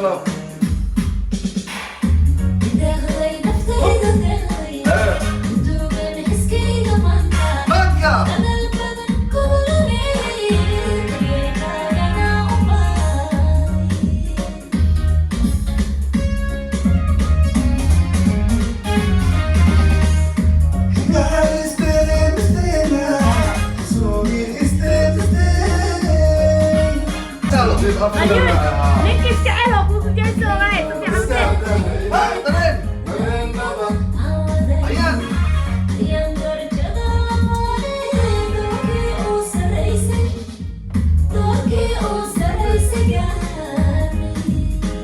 يلا. Ayun! Nikis ka elo! Bubigyan sa right! Ito si Hamzin! Tarin! Ayan!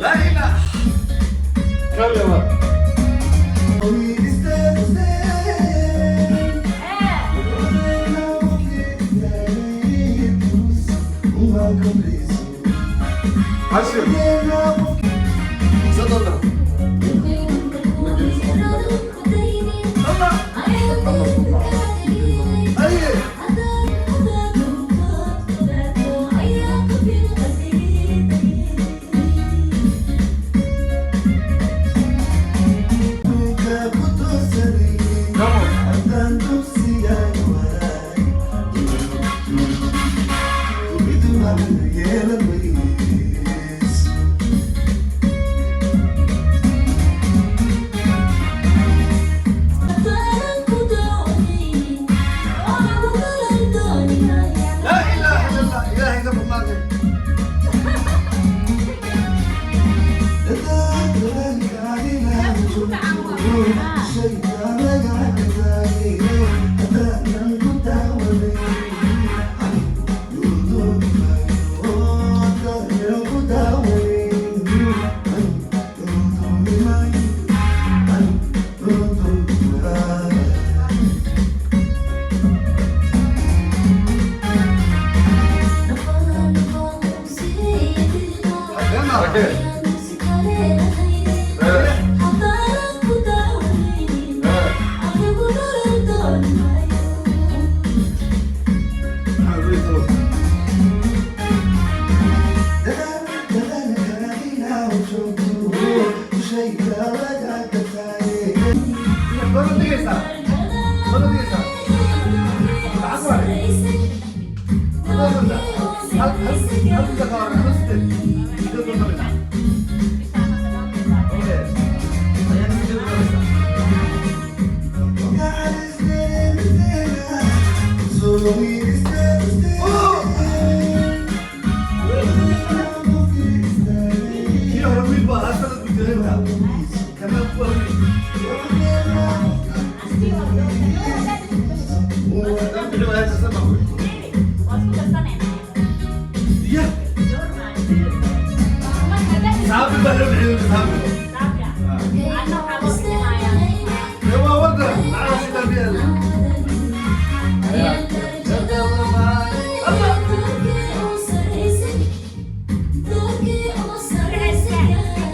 Laila! Kalma! Açıyorum. Zadana. Allah. Hayır.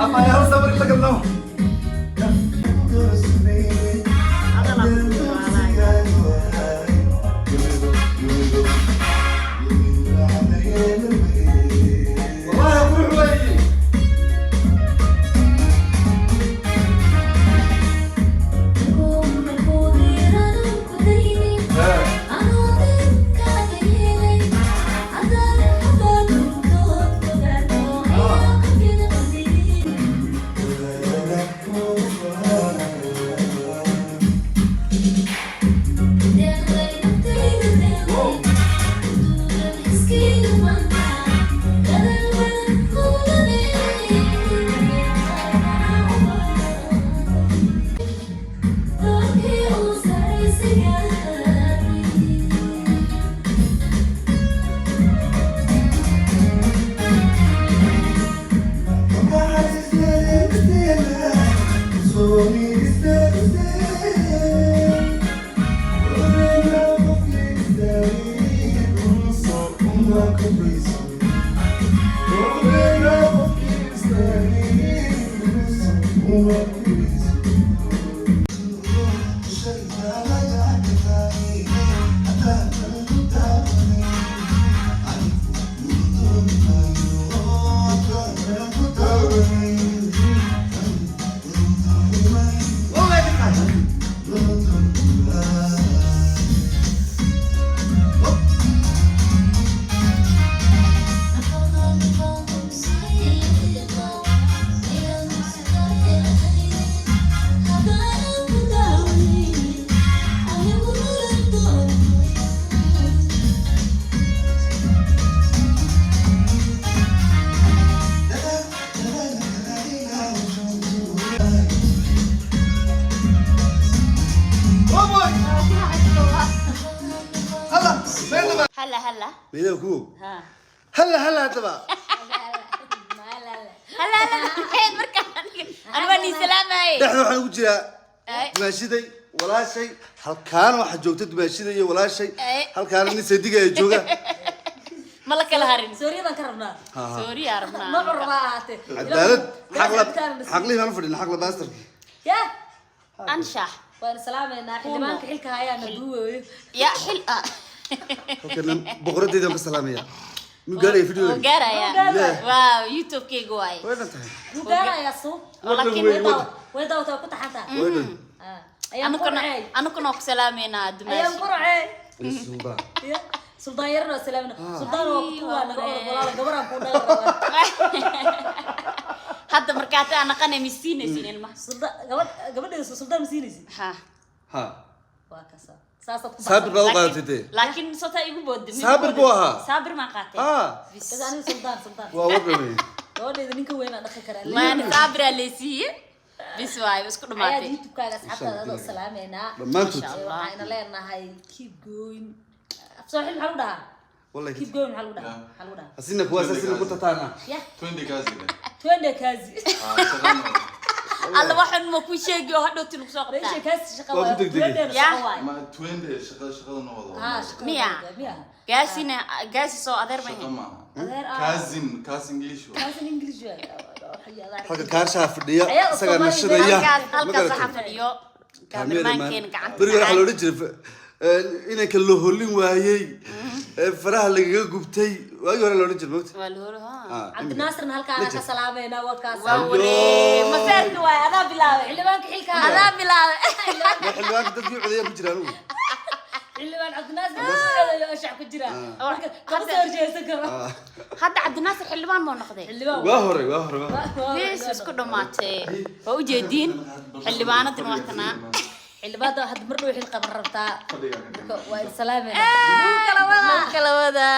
Apa yang harus sabar kita kenal? Oh, هلا ميدا كو ها هلا تبع هلا مركان أنا بني سلامة نحن waxaan ugu jiraa أي dumaashiday walaashay halkaan waxa joogta dumaashiday iyo walaashay أي halkaan nin sadiga ay jooga ملك الهرين سوريا بان كربنا سوري يا ربنا ما عرفات cadaalad xaqli baan fadhina xaqla baasterki يا أنشح وين سلامنا حلمان كحلك هيا ندوي يا حل halkan boqoradeedan ka salaamaya مقاري فيديو وقارا يا واو يوتيوب كي قواي وين انت مقارا يا سو ولكن وين داو كنت حتى وين أنا كنا سلامينا دمشق أيام قرعي السلطان سلطان يرنا سلامنا سلطان وقتوا أنا ولا جبران كونا هذا مركاتي أنا قني مسينة سنين ما سلطان قبل سلطان مسينة ها واكسا ساسة صابر بقى قاتتي لكن صوتها يقول بود صابر بوها صابر ما قاتي بس أنا سلطان وورني وأنا إذا نيكو وين أنا خكرا ما أنا صابر اللي سي بس واي بس كل ما يا تي يوتيوب كذا حتى هذا السلام هنا ما انت وحنا لنا هاي keep going صح حلو ده والله keep going حلو ده اسينا كواس اسينا كنت تانا يا 20 كازي توين كازي الله واحد ما كل شيء جو هذا تلوك ساق ليش بتاع كاس شقوا يا ما 20 شغل نوض مية قاسي سو أدر ما هي كاز انجليش كاس انجليزي halka kaarsha fadhiya isaga nashadaya halka saxafadiyo kaamirmaan keen gacanta bariga waxa loo jiray inanka loo holin waayay faraha lagaga gubtay waagi hore loo jiray moogta waa loo ha عبد الناصر halka ana ka salaameena warkaas waa masaarka waa ada bilaaway xilibaan xilka ada bilaaway xilibaan dadkii codaya ku jiraan xilibaan عبد الناصر oo shacab ku jira marka ka soo horjeesan karo hadda عبد الناصر xilibaan ma noqday xilibaan waa hore ليش isku dhamaatay waa u jeedin xilibaanadin waa kana xilibada had mar dhow xil qaban rabtaa waa salaameena kala wada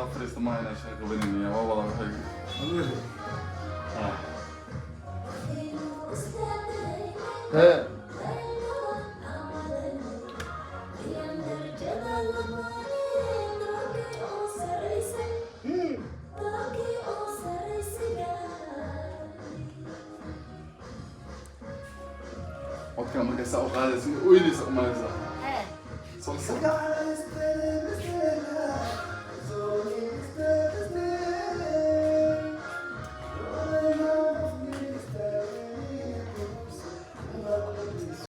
فريست ما هنا شيء قبلني والله ما هي. ها وقت كان مركز ساوق هذا اسمه ويلي ساوق ما يزال. Hee. صلصة.